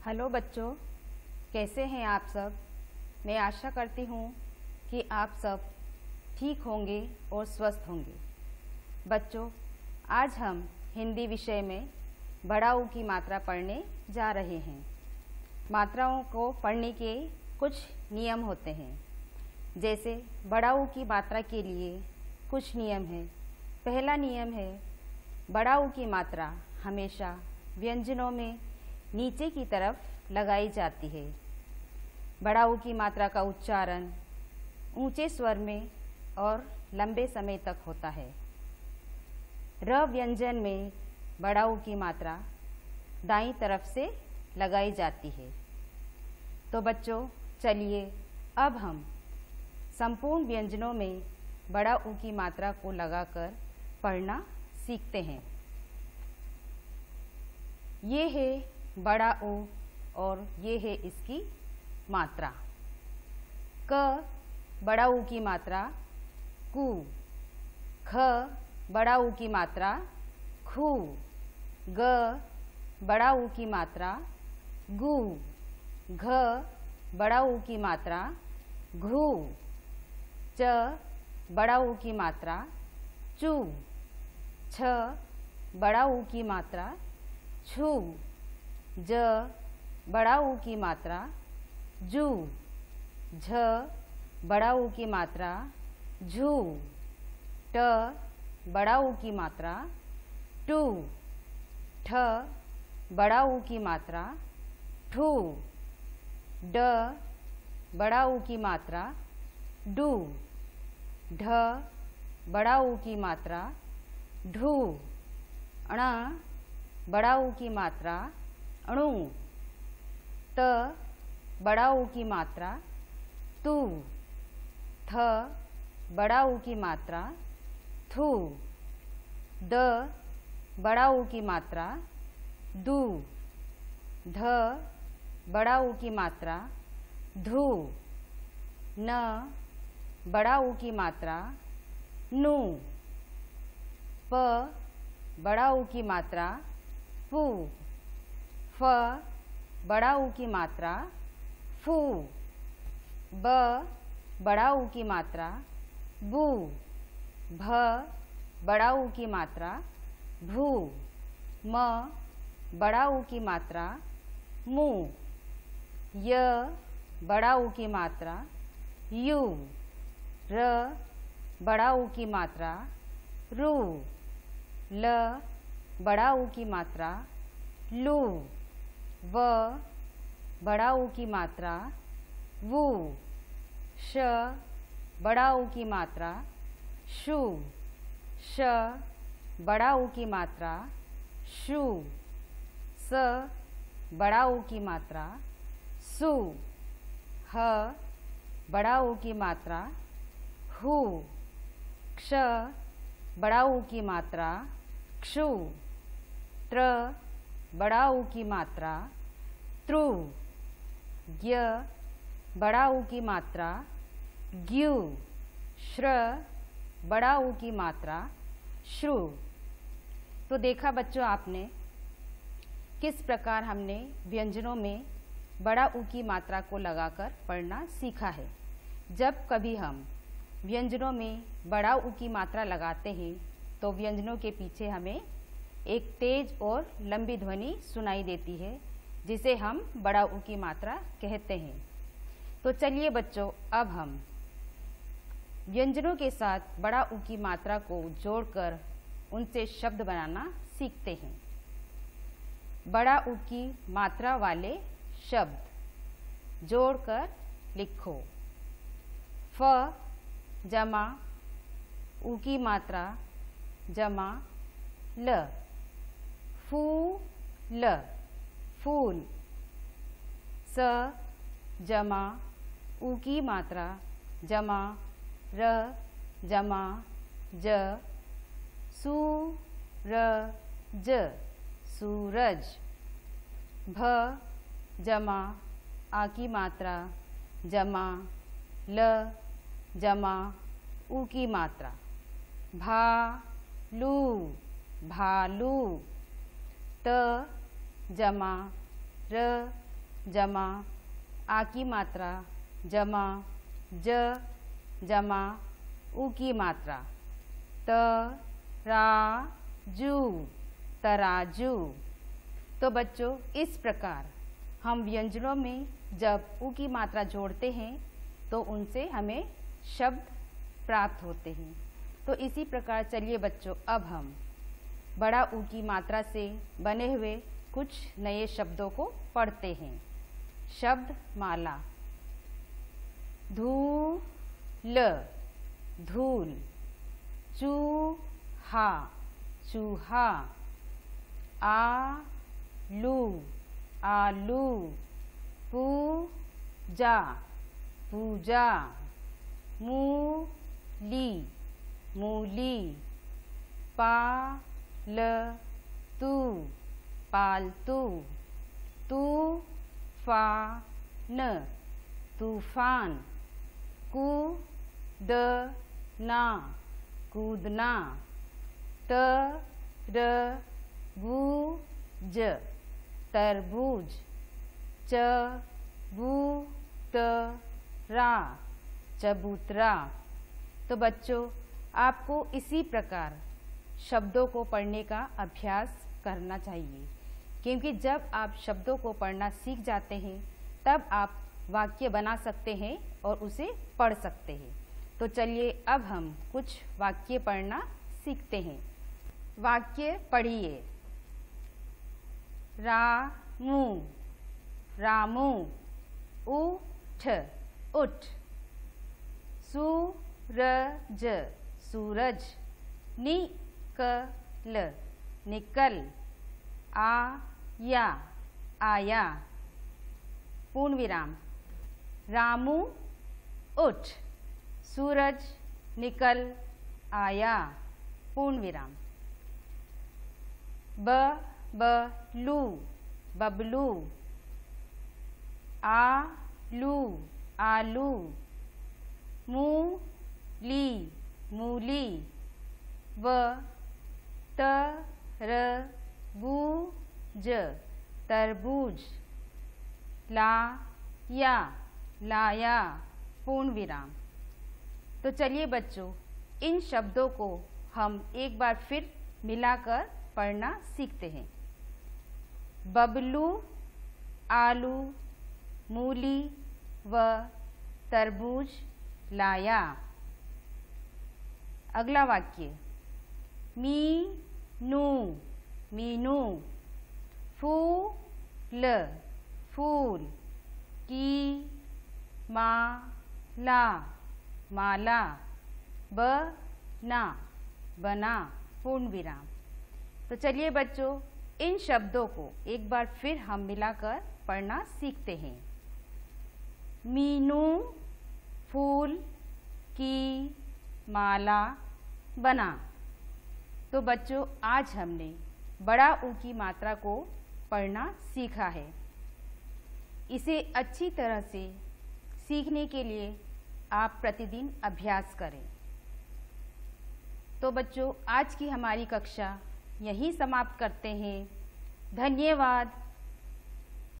Hello बच्चों, कैसे हैं आप सब। मैं आशा करती हूँ कि आप सब ठीक होंगे और स्वस्थ होंगे। बच्चों, आज हम हिंदी विषय में बड़ा ऊ की मात्रा पढ़ने जा रहे हैं। मात्राओं को पढ़ने के कुछ नियम होते हैं। जैसे बड़ा ऊ की मात्रा के लिए कुछ नियम हैं। पहला नियम है, बड़ा ऊ की मात्रा हमेशा व्यंजनों में नीचे की तरफ लगाई जाती है। बड़ा ऊ की मात्रा का उच्चारण ऊंचे स्वर में और लंबे समय तक होता है। र व्यंजन में बड़ा ऊ की मात्रा दाईं तरफ से लगाई जाती है। तो बच्चों, चलिए अब हम संपूर्ण व्यंजनों में बड़ा ऊ की मात्रा को लगाकर पढ़ना सीखते हैं। ये है बड़ा ऊ और ये है इसकी मात्रा। क बड़ा ऊ की मात्रा कु, ख बड़ा ऊ की मात्रा खू, ग बड़ा ऊ की मात्रा गु, घ बड़ा ऊ की मात्रा घू, च बड़ा ऊ की मात्रा चू, छ बड़ा ऊ की मात्रा छू, ज बड़ा ऊ की मात्रा जू, झ बड़ा ऊ की मात्रा झू, ट बड़ा ऊ की मात्रा टू, ठ बड़ा ऊ की मात्रा ठू, ड बड़ा ऊ की मात्रा डू, ढ बड़ा ऊ की मात्रा ढू, ण बड़ा ऊ की मात्रा अणु, त बड़ा ऊ की मात्रा तू, थ बड़ा ऊ की मात्रा थू, द बड़ा ऊ की मात्रा दू, ध बड़ा ऊ की मात्रा धू, न बड़ा ऊ की मात्रा नू, प बड़ा ऊ की मात्रा पू, फ बड़ा ऊ की मात्रा फू, ब बड़ा ऊ की मात्रा बू, भ बड़ा ऊ की मात्रा भू, म बड़ा ऊ की मात्रा मू, य बड़ा ऊ की मात्रा यू, र बड़ा ऊ की मात्रा रू, ल बड़ा ऊ की मात्रा लू, व बड़ा ऊ की मात्रा वू, श बड़ा ऊ की मात्रा शू, श बड़ा ऊ की मात्रा शू, स बड़ा ऊ की मात्रा सू, ह बड़ा ऊ की मात्रा हू, क्ष बड़ा ऊ की मात्रा क्षु, त्र बड़ा ऊ की मात्रा त्रु, ज्ञ बड़ा ऊ की मात्रा ज्ञु, श्र बड़ा ऊ की मात्रा श्रु। तो देखा बच्चों, आपने किस प्रकार हमने व्यंजनों में बड़ा ऊ की मात्रा को लगाकर पढ़ना सीखा है। जब कभी हम व्यंजनों में बड़ा ऊ की मात्रा लगाते हैं तो व्यंजनों के पीछे हमें एक तेज और लंबी ध्वनि सुनाई देती है, जिसे हम बड़ा ऊ की मात्रा कहते हैं। तो चलिए बच्चों, अब हम व्यंजनों के साथ बड़ा ऊ की मात्रा को जोड़कर उनसे शब्द बनाना सीखते हैं। बड़ा ऊ की मात्रा वाले शब्द जोड़कर लिखो। फ जमा ऊ की मात्रा जमा ल, फूल फूल। स जमा ऊ की मात्रा जमा र जमा ज, सूरज सूरज। भ जमा आ की मात्रा जमा ल जमा ऊ की मात्रा भालू भालू। त जमा र जमा आ की मात्रा जमा ज जमा उ की मात्रा तराजू तराजू। तो बच्चों इस प्रकार हम व्यंजनों में जब उ की मात्रा जोड़ते हैं तो उनसे हमें शब्द प्राप्त होते हैं। तो इसी प्रकार चलिए बच्चों अब हम बड़ा उ की मात्रा से बने हुए कुछ नए शब्दों को पढ़ते हैं। शब्द माला। धूल धूल, चूहा चूहा, आलू आलू, पूजा पूजा, मूली मूली, पालतू पालतू, तूफान तूफान, कूदना कूदना, तरबूज तरबूज, चबूतरा चबूतरा। तो बच्चों आपको इसी प्रकार शब्दों को पढ़ने का अभ्यास करना चाहिए, क्योंकि जब आप शब्दों को पढ़ना सीख जाते हैं तब आप वाक्य बना सकते हैं और उसे पढ़ सकते हैं। तो चलिए अब हम कुछ वाक्य पढ़ना सीखते हैं। वाक्य पढ़िए। रामू रामू, उठ उठ, सूरज सूरज, निकल निकल, आया आया। पूर्ण विराम। रामू उठ, सूरज निकल आया, पूर्ण विराम। बबलू बबलू, आलू आलू, मूली मूली, तरबूज तरबूज, लाया लाया, पूर्ण विराम। तो चलिए बच्चों इन शब्दों को हम एक बार फिर मिलाकर पढ़ना सीखते हैं। बबलू, आलू, मूली व तरबूज लाया। अगला वाक्य। मीनू मीनू, फूल फूल, की माला माला, बना बना, पूर्ण विराम। तो चलिए बच्चों इन शब्दों को एक बार फिर हम मिलाकर पढ़ना सीखते हैं। मीनू फूल की माला बना। तो बच्चों आज हमने बड़ा ऊ की मात्रा को पढ़ना सीखा है। इसे अच्छी तरह से सीखने के लिए आप प्रतिदिन अभ्यास करें। तो बच्चों आज की हमारी कक्षा यहीं समाप्त करते हैं। धन्यवाद।